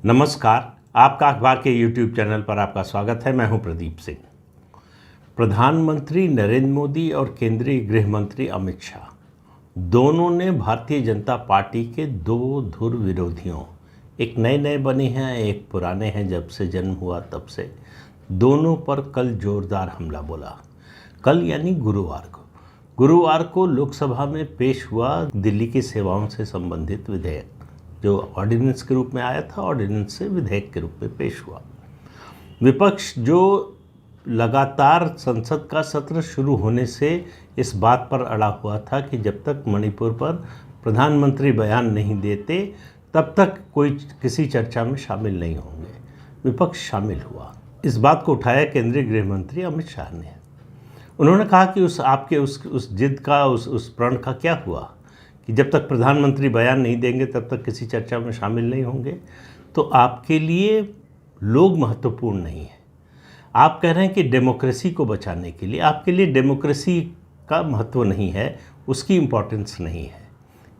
नमस्कार। आपका अखबार के YouTube चैनल पर आपका स्वागत है। मैं हूं प्रदीप सिंह। प्रधानमंत्री नरेंद्र मोदी और केंद्रीय गृह मंत्री अमित शाह दोनों ने भारतीय जनता पार्टी के दो धुर विरोधियों, एक नए नए बने हैं, एक पुराने हैं, जब से जन्म हुआ तब से, दोनों पर कल जोरदार हमला बोला। कल यानी गुरुवार को लोकसभा में पेश हुआ दिल्ली की सेवाओं से संबंधित विधेयक, जो ऑर्डिनेंस के रूप में आया था, ऑर्डिनेंस से विधेयक के रूप में पेश हुआ। विपक्ष जो लगातार संसद का सत्र शुरू होने से इस बात पर अड़ा हुआ था कि जब तक मणिपुर पर प्रधानमंत्री बयान नहीं देते तब तक कोई किसी चर्चा में शामिल नहीं होंगे, विपक्ष शामिल हुआ। इस बात को उठाया केंद्रीय गृह मंत्री अमित शाह ने। उन्होंने कहा कि उस जिद का, उस प्रण का क्या हुआ कि जब तक प्रधानमंत्री बयान नहीं देंगे तब तक किसी चर्चा में शामिल नहीं होंगे। तो आपके लिए लोग महत्वपूर्ण नहीं है। आप कह रहे हैं कि डेमोक्रेसी को बचाने के लिए आपके लिए डेमोक्रेसी का महत्व नहीं है, उसकी इम्पोर्टेंस नहीं है।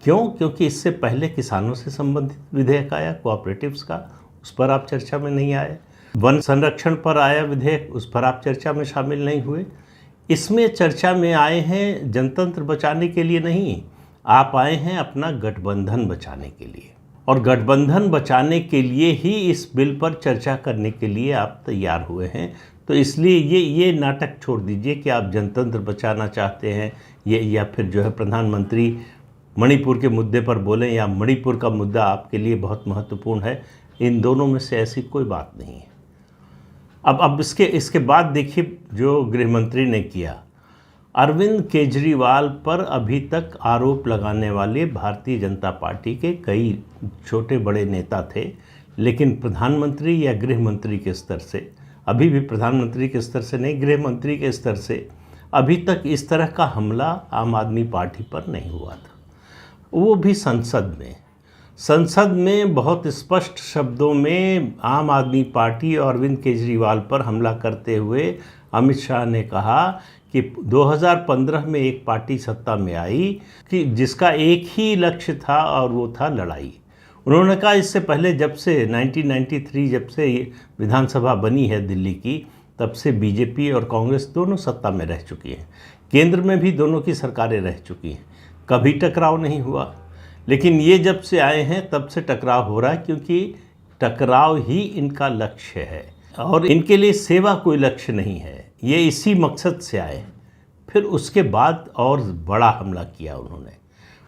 क्यों? क्योंकि इससे पहले किसानों से संबंधित विधेयक आया, कोऑपरेटिव्स का, उस पर आप चर्चा में नहीं आए। वन संरक्षण पर आया विधेयक, उस पर आप चर्चा में शामिल नहीं हुए। इसमें चर्चा में आए हैं जनतंत्र बचाने के लिए नहीं, आप आए हैं अपना गठबंधन बचाने के लिए, और गठबंधन बचाने के लिए ही इस बिल पर चर्चा करने के लिए आप तैयार हुए हैं। तो इसलिए ये नाटक छोड़ दीजिए कि आप जनतंत्र बचाना चाहते हैं या फिर जो है प्रधानमंत्री मणिपुर के मुद्दे पर बोलें या मणिपुर का मुद्दा आपके लिए बहुत महत्वपूर्ण है। इन दोनों में से ऐसी कोई बात नहीं है। अब इसके बाद देखिए जो गृह मंत्री ने किया। अरविंद केजरीवाल पर अभी तक आरोप लगाने वाले भारतीय जनता पार्टी के कई छोटे बड़े नेता थे, लेकिन प्रधानमंत्री या गृह मंत्री के स्तर से, अभी भी प्रधानमंत्री के स्तर से नहीं, गृह मंत्री के स्तर से अभी तक इस तरह का हमला आम आदमी पार्टी पर नहीं हुआ था। वो भी संसद में बहुत स्पष्ट शब्दों में आम आदमी पार्टी और अरविंद केजरीवाल पर हमला करते हुए अमित शाह ने कहा कि 2015 में एक पार्टी सत्ता में आई कि जिसका एक ही लक्ष्य था और वो था लड़ाई। उन्होंने कहा इससे पहले जब से 1993 जब से विधानसभा बनी है दिल्ली की, तब से बीजेपी और कांग्रेस दोनों सत्ता में रह चुकी हैं, केंद्र में भी दोनों की सरकारें रह चुकी हैं, कभी टकराव नहीं हुआ। लेकिन ये जब से आए हैं तब से टकराव हो रहा है, क्योंकि टकराव ही इनका लक्ष्य है और इनके लिए सेवा कोई लक्ष्य नहीं है। ये इसी मकसद से आए। फिर उसके बाद और बड़ा हमला किया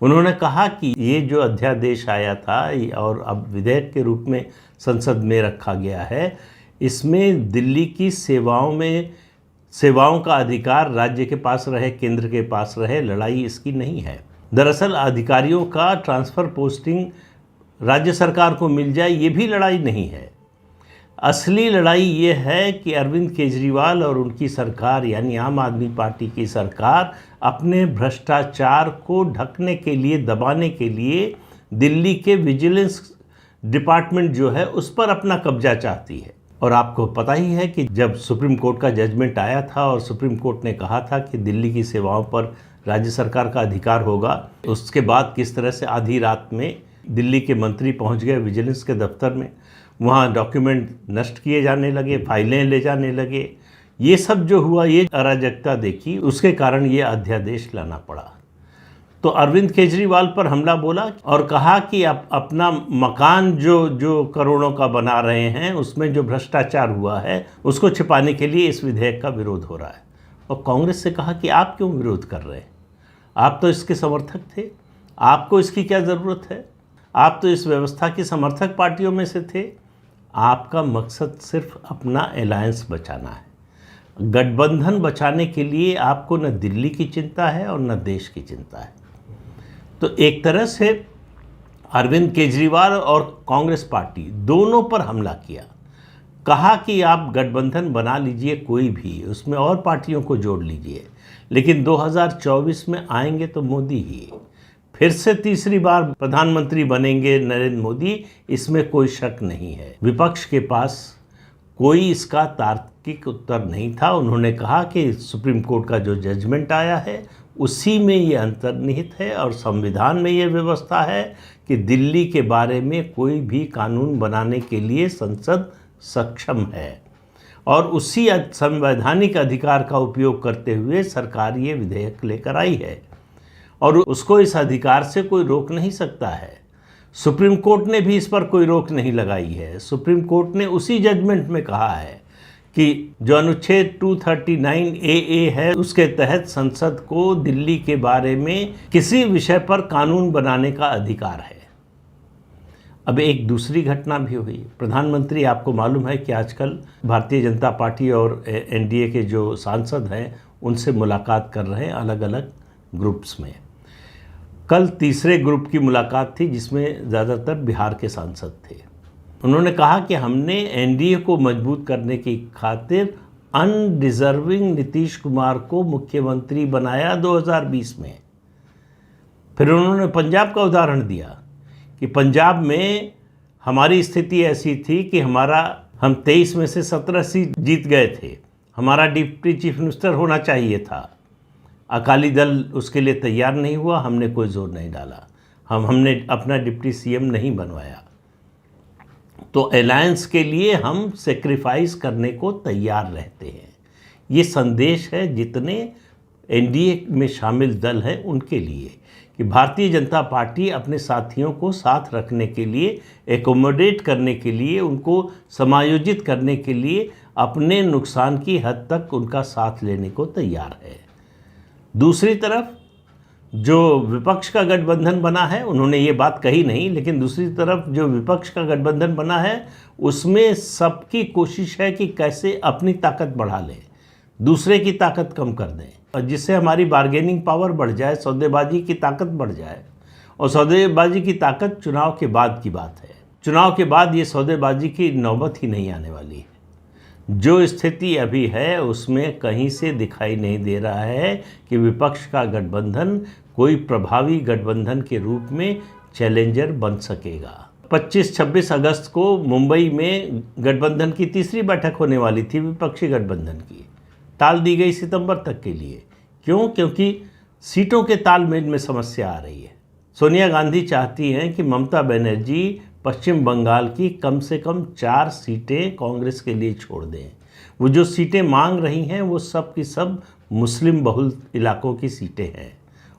उन्होंने कहा कि ये जो अध्यादेश आया था और अब विधेयक के रूप में संसद में रखा गया है, इसमें दिल्ली की सेवाओं का अधिकार राज्य के पास रहे, केंद्र के पास रहे, लड़ाई इसकी नहीं है। दरअसल अधिकारियों का ट्रांसफ़र पोस्टिंग राज्य सरकार को मिल जाए, ये भी लड़ाई नहीं है। असली लड़ाई ये है कि अरविंद केजरीवाल और उनकी सरकार यानी आम आदमी पार्टी की सरकार अपने भ्रष्टाचार को ढकने के लिए, दबाने के लिए दिल्ली के विजिलेंस डिपार्टमेंट जो है उस पर अपना कब्जा चाहती है। और आपको पता ही है कि जब सुप्रीम कोर्ट का जजमेंट आया था और सुप्रीम कोर्ट ने कहा था कि दिल्ली की सेवाओं पर राज्य सरकार का अधिकार होगा, उसके बाद किस तरह से आधी रात में दिल्ली के मंत्री पहुंच गए विजिलेंस के दफ्तर में, वहाँ डॉक्यूमेंट नष्ट किए जाने लगे, फाइलें ले जाने लगे। ये सब जो हुआ, ये अराजकता देखी, उसके कारण ये अध्यादेश लाना पड़ा। तो अरविंद केजरीवाल पर हमला बोला और कहा कि आप अपना मकान जो करोड़ों का बना रहे हैं, उसमें जो भ्रष्टाचार हुआ है उसको छिपाने के लिए इस विधेयक का विरोध हो रहा है। और कांग्रेस से कहा कि आप क्यों विरोध कर रहे हैं, आप तो इसके समर्थक थे, आपको इसकी क्या ज़रूरत है, आप तो इस व्यवस्था की समर्थक पार्टियों में से थे। आपका मकसद सिर्फ अपना अलायंस बचाना है। गठबंधन बचाने के लिए आपको न दिल्ली की चिंता है और न देश की चिंता है। तो एक तरह से अरविंद केजरीवाल और कांग्रेस पार्टी दोनों पर हमला किया। कहा कि आप गठबंधन बना लीजिए कोई भी, उसमें और पार्टियों को जोड़ लीजिए, लेकिन 2024 में आएंगे तो मोदी ही फिर से तीसरी बार प्रधानमंत्री बनेंगे, नरेंद्र मोदी, इसमें कोई शक नहीं है। विपक्ष के पास कोई इसका तार्किक उत्तर नहीं था। उन्होंने कहा कि सुप्रीम कोर्ट का जो जजमेंट आया है उसी में ये अंतर्निहित है और संविधान में ये व्यवस्था है कि दिल्ली के बारे में कोई भी कानून बनाने के लिए संसद सक्षम है और उसी संवैधानिक अधिकार का उपयोग करते हुए सरकार ये विधेयक लेकर आई है और उसको इस अधिकार से कोई रोक नहीं सकता है। सुप्रीम कोर्ट ने भी इस पर कोई रोक नहीं लगाई है। सुप्रीम कोर्ट ने उसी जजमेंट में कहा है कि जो अनुच्छेद 239 AA है उसके तहत संसद को दिल्ली के बारे में किसी विषय पर कानून बनाने का अधिकार है। अब एक दूसरी घटना भी हुई। प्रधानमंत्री, आपको मालूम है कि आजकल भारतीय जनता पार्टी और NDA के जो सांसद हैं उनसे मुलाकात कर रहे हैं अलग अलग ग्रुप्स में। कल तीसरे ग्रुप की मुलाकात थी जिसमें ज़्यादातर बिहार के सांसद थे। उन्होंने कहा कि हमने NDA को मजबूत करने की खातिर अनडिजर्विंग नीतीश कुमार को मुख्यमंत्री बनाया 2020 में। फिर उन्होंने पंजाब का उदाहरण दिया कि पंजाब में हमारी स्थिति ऐसी थी कि हम 23 में से 17 सीट जीत गए थे। हमारा डिप्टी चीफ मिनिस्टर होना चाहिए था। अकाली दल उसके लिए तैयार नहीं हुआ, हमने कोई जोर नहीं डाला, हमने अपना डिप्टी CM नहीं बनवाया। तो अलायंस के लिए हम सेक्रीफाइस करने को तैयार रहते हैं। ये संदेश है जितने NDA में शामिल दल हैं उनके लिए कि भारतीय जनता पार्टी अपने साथियों को साथ रखने के लिए, एकोमोडेट करने के लिए, उनको समायोजित करने के लिए अपने नुकसान की हद तक उनका साथ लेने को तैयार है। दूसरी तरफ जो विपक्ष का गठबंधन बना है, उन्होंने ये बात कही नहीं, लेकिन दूसरी तरफ जो विपक्ष का गठबंधन बना है उसमें सबकी कोशिश है कि कैसे अपनी ताकत बढ़ा लें, दूसरे की ताकत कम कर दें और जिससे हमारी बार्गेनिंग पावर बढ़ जाए, सौदेबाजी की ताकत बढ़ जाए। और सौदेबाजी की ताकत चुनाव के बाद की बात है। चुनाव के बाद ये सौदेबाजी की नौबत ही नहीं आने वाली है। जो स्थिति अभी है उसमें कहीं से दिखाई नहीं दे रहा है कि विपक्ष का गठबंधन कोई प्रभावी गठबंधन के रूप में चैलेंजर बन सकेगा। 25-26 अगस्त को मुंबई में गठबंधन की तीसरी बैठक होने वाली थी विपक्षी गठबंधन की, टाल दी गई सितंबर तक के लिए। क्यों? क्योंकि सीटों के तालमेल में समस्या आ रही है। सोनिया गांधी चाहती हैं कि ममता बनर्जी पश्चिम बंगाल की कम से कम 4 सीटें कांग्रेस के लिए छोड़ दें। वो जो सीटें मांग रही हैं वो सब की सब मुस्लिम बहुल इलाकों की सीटें हैं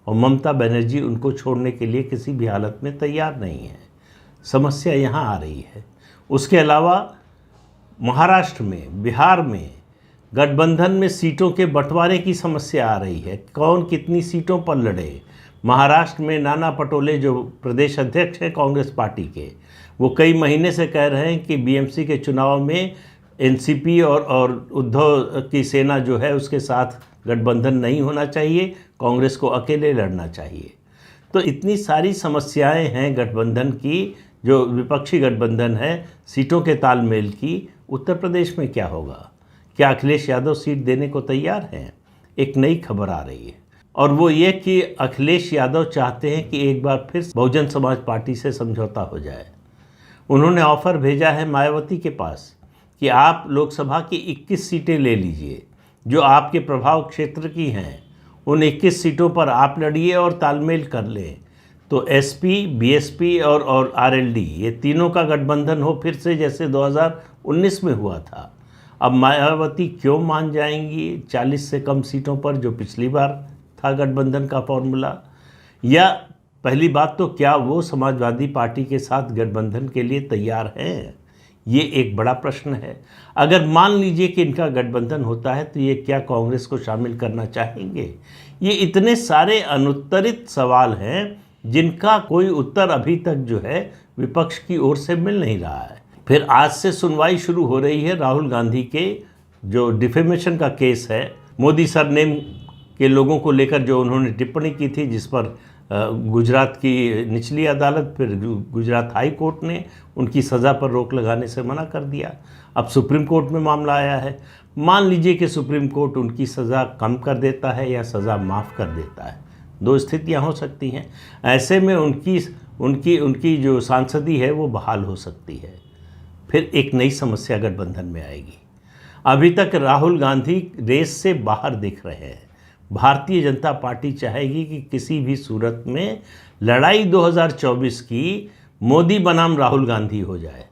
और ममता बनर्जी उनको छोड़ने के लिए किसी भी हालत में तैयार नहीं है। समस्या यहाँ आ रही है। उसके अलावा महाराष्ट्र में, बिहार में गठबंधन में सीटों के बंटवारे की समस्या आ रही है। कौन कितनी सीटों पर लड़े। महाराष्ट्र में नाना पटोले जो प्रदेश अध्यक्ष हैं कांग्रेस पार्टी के, वो कई महीने से कह रहे हैं कि BMC के चुनाव में NCP और उद्धव की सेना जो है उसके साथ गठबंधन नहीं होना चाहिए, कांग्रेस को अकेले लड़ना चाहिए। तो इतनी सारी समस्याएं हैं गठबंधन की, जो विपक्षी गठबंधन है, सीटों के तालमेल की। उत्तर प्रदेश में क्या होगा? क्या अखिलेश यादव सीट देने को तैयार हैं? एक नई खबर आ रही है और वो ये कि अखिलेश यादव चाहते हैं कि एक बार फिर बहुजन समाज पार्टी से समझौता हो जाए। उन्होंने ऑफ़र भेजा है मायावती के पास कि आप लोकसभा की 21 सीटें ले लीजिए जो आपके प्रभाव क्षेत्र की हैं। उन 21 सीटों पर आप लड़िए और तालमेल कर लें। तो SP, BSP और RLD ये तीनों का गठबंधन हो फिर से, जैसे 2019 में हुआ था। अब मायावती क्यों मान जाएंगी 40 से कम सीटों पर, जो पिछली बार था गठबंधन का फॉर्मूला? या पहली बात तो क्या वो समाजवादी पार्टी के साथ गठबंधन के लिए तैयार हैं? ये एक बड़ा प्रश्न है। अगर मान लीजिए कि इनका गठबंधन होता है तो ये क्या कांग्रेस को शामिल करना चाहेंगे? ये इतने सारे अनुत्तरित सवाल हैं जिनका कोई उत्तर अभी तक जो है विपक्ष की ओर से मिल नहीं रहा है। फिर आज से सुनवाई शुरू हो रही है राहुल गांधी के जो डिफेमेशन का केस है, मोदी सरनेम के लोगों को लेकर जो उन्होंने टिप्पणी की थी, जिस पर गुजरात की निचली अदालत, फिर गुजरात हाई कोर्ट ने उनकी सज़ा पर रोक लगाने से मना कर दिया। अब सुप्रीम कोर्ट में मामला आया है। मान लीजिए कि सुप्रीम कोर्ट उनकी सज़ा कम कर देता है या सज़ा माफ़ कर देता है। दो स्थितियां हो सकती हैं। ऐसे में उनकी जो सांसदी है वो बहाल हो सकती है। फिर एक नई समस्या गठबंधन में आएगी। अभी तक राहुल गांधी रेस से बाहर दिख रहे हैं। भारतीय जनता पार्टी चाहेगी कि किसी भी सूरत में लड़ाई 2024 की मोदी बनाम राहुल गांधी हो जाए।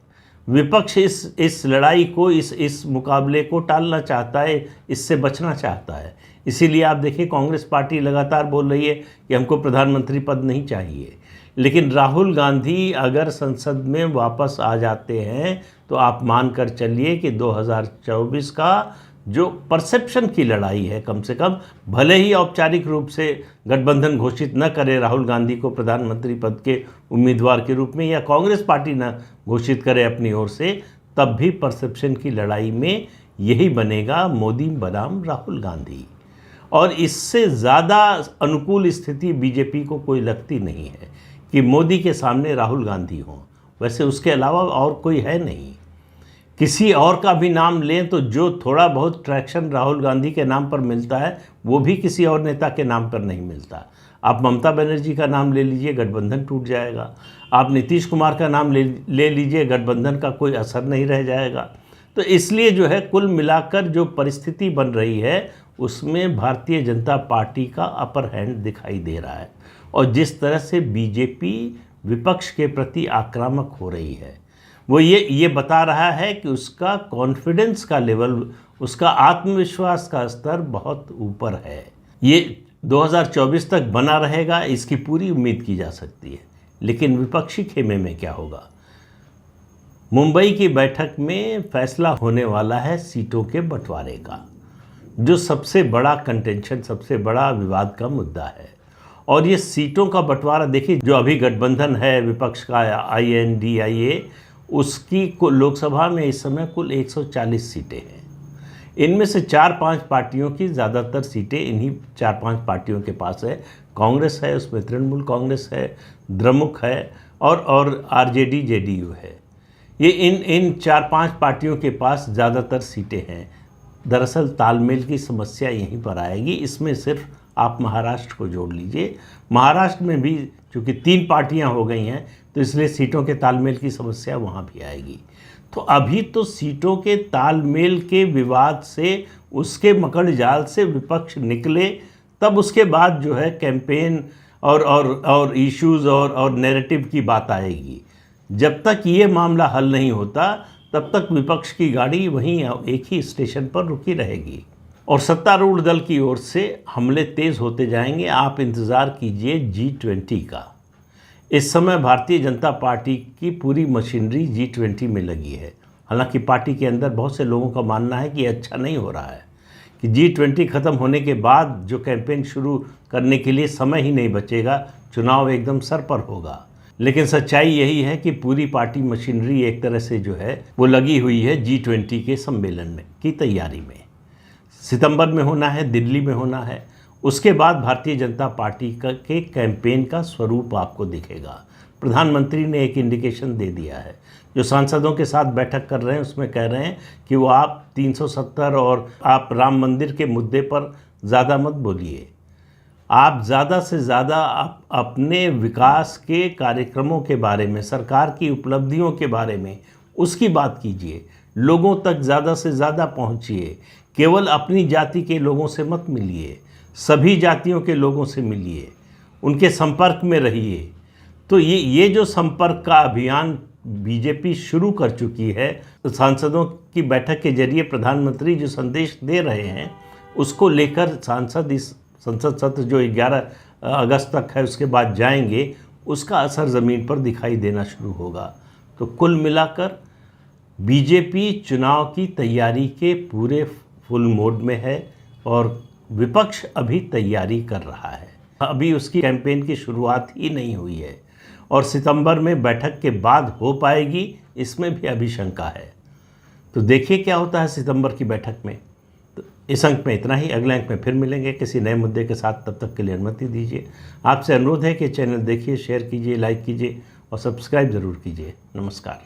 विपक्ष इस लड़ाई को, इस मुकाबले को टालना चाहता है, इससे बचना चाहता है। इसीलिए आप देखिए कांग्रेस पार्टी लगातार बोल रही है कि हमको प्रधानमंत्री पद नहीं चाहिए, लेकिन राहुल गांधी अगर संसद में वापस आ जाते हैं तो आप मान कर चलिए कि 2024 का जो परसेप्शन की लड़ाई है, कम से कम भले ही औपचारिक रूप से गठबंधन घोषित न करे राहुल गांधी को प्रधानमंत्री पद के उम्मीदवार के रूप में, या कांग्रेस पार्टी न घोषित करे अपनी ओर से, तब भी परसेप्शन की लड़ाई में यही बनेगा मोदी बनाम राहुल गांधी। और इससे ज़्यादा अनुकूल स्थिति बीजेपी को कोई लगती नहीं है कि मोदी के सामने राहुल गांधी हों। वैसे उसके अलावा और कोई है नहीं। किसी और का भी नाम लें तो जो थोड़ा बहुत ट्रैक्शन राहुल गांधी के नाम पर मिलता है वो भी किसी और नेता के नाम पर नहीं मिलता। आप ममता बनर्जी का नाम ले लीजिए, गठबंधन टूट जाएगा। आप नीतीश कुमार का नाम ले लीजिए, गठबंधन का कोई असर नहीं रह जाएगा। तो इसलिए जो है कुल मिलाकर जो परिस्थिति बन रही है उसमें भारतीय जनता पार्टी का अपर हैंड दिखाई दे रहा है। और जिस तरह से बीजेपी विपक्ष के प्रति आक्रामक हो रही है वो ये बता रहा है कि उसका कॉन्फिडेंस का लेवल, उसका आत्मविश्वास का स्तर बहुत ऊपर है। ये 2024 तक बना रहेगा, इसकी पूरी उम्मीद की जा सकती है। लेकिन विपक्षी खेमे में क्या होगा? मुंबई की बैठक में फैसला होने वाला है सीटों के बंटवारे का, जो सबसे बड़ा कंटेंशन, सबसे बड़ा विवाद का मुद्दा है। और ये सीटों का बंटवारा देखिए, जो अभी गठबंधन है विपक्ष का INDIA, उसकी लोकसभा में इस समय कुल 140 सीटें हैं। इनमें से 4-5 पार्टियों की ज़्यादातर सीटें इन्हीं 4-5 पार्टियों के पास है। कांग्रेस है, उसमें तृणमूल कांग्रेस है, द्रमुक है और RJD JDU है। ये इन 4-5 पार्टियों के पास ज़्यादातर सीटें हैं। दरअसल तालमेल की समस्या यहीं पर आएगी। इसमें सिर्फ आप महाराष्ट्र को जोड़ लीजिए। महाराष्ट्र में भी चूँकि 3 पार्टियां हो गई हैं तो इसलिए सीटों के तालमेल की समस्या वहां भी आएगी। तो अभी तो सीटों के तालमेल के विवाद से, उसके मकड़ जाल से विपक्ष निकले, तब उसके बाद जो है कैंपेन और इश्यूज़ और नैरेटिव की बात आएगी। जब तक ये मामला हल नहीं होता तब तक विपक्ष की गाड़ी वहीं एक ही स्टेशन पर रुकी रहेगी और सत्तारूढ़ दल की ओर से हमले तेज़ होते जाएंगे। आप इंतज़ार कीजिए G20 का। इस समय भारतीय जनता पार्टी की पूरी मशीनरी G20 में लगी है। हालांकि पार्टी के अंदर बहुत से लोगों का मानना है कि अच्छा नहीं हो रहा है, कि G20 ख़त्म होने के बाद जो कैंपेन शुरू करने के लिए समय ही नहीं बचेगा, चुनाव एकदम सर पर होगा। लेकिन सच्चाई यही है कि पूरी पार्टी मशीनरी एक तरह से जो है वो लगी हुई है G20 के सम्मेलन में की तैयारी में। सितंबर में होना है, दिल्ली में होना है। उसके बाद भारतीय जनता पार्टी के कैंपेन का स्वरूप आपको दिखेगा। प्रधानमंत्री ने एक इंडिकेशन दे दिया है। जो सांसदों के साथ बैठक कर रहे हैं उसमें कह रहे हैं कि वो आप 370 और आप राम मंदिर के मुद्दे पर ज़्यादा मत बोलिए। आप ज़्यादा से ज़्यादा अपने विकास के कार्यक्रमों के बारे में, सरकार की उपलब्धियों के बारे में उसकी बात कीजिए। लोगों तक ज़्यादा से ज़्यादा पहुँचिए। केवल अपनी जाति के लोगों से मत मिलिए, सभी जातियों के लोगों से मिलिए, उनके संपर्क में रहिए। तो ये जो संपर्क का अभियान बीजेपी शुरू कर चुकी है, तो सांसदों की बैठक के जरिए प्रधानमंत्री जो संदेश दे रहे हैं उसको लेकर सांसद इस संसद सत्र जो 11 अगस्त तक है उसके बाद जाएंगे, उसका असर ज़मीन पर दिखाई देना शुरू होगा। तो कुल मिलाकर बीजेपी चुनाव की तैयारी के पूरे फुल मोड में है और विपक्ष अभी तैयारी कर रहा है। अभी उसकी कैंपेन की शुरुआत ही नहीं हुई है और सितंबर में बैठक के बाद हो पाएगी, इसमें भी अभी शंका है। तो देखिए क्या होता है सितंबर की बैठक में। तो इस अंक में इतना ही। अगले अंक में फिर मिलेंगे किसी नए मुद्दे के साथ। तब तक के लिए अनुमति दीजिए। आपसे अनुरोध है कि चैनल देखिए, शेयर कीजिए, लाइक कीजिए और सब्सक्राइब ज़रूर कीजिए। नमस्कार।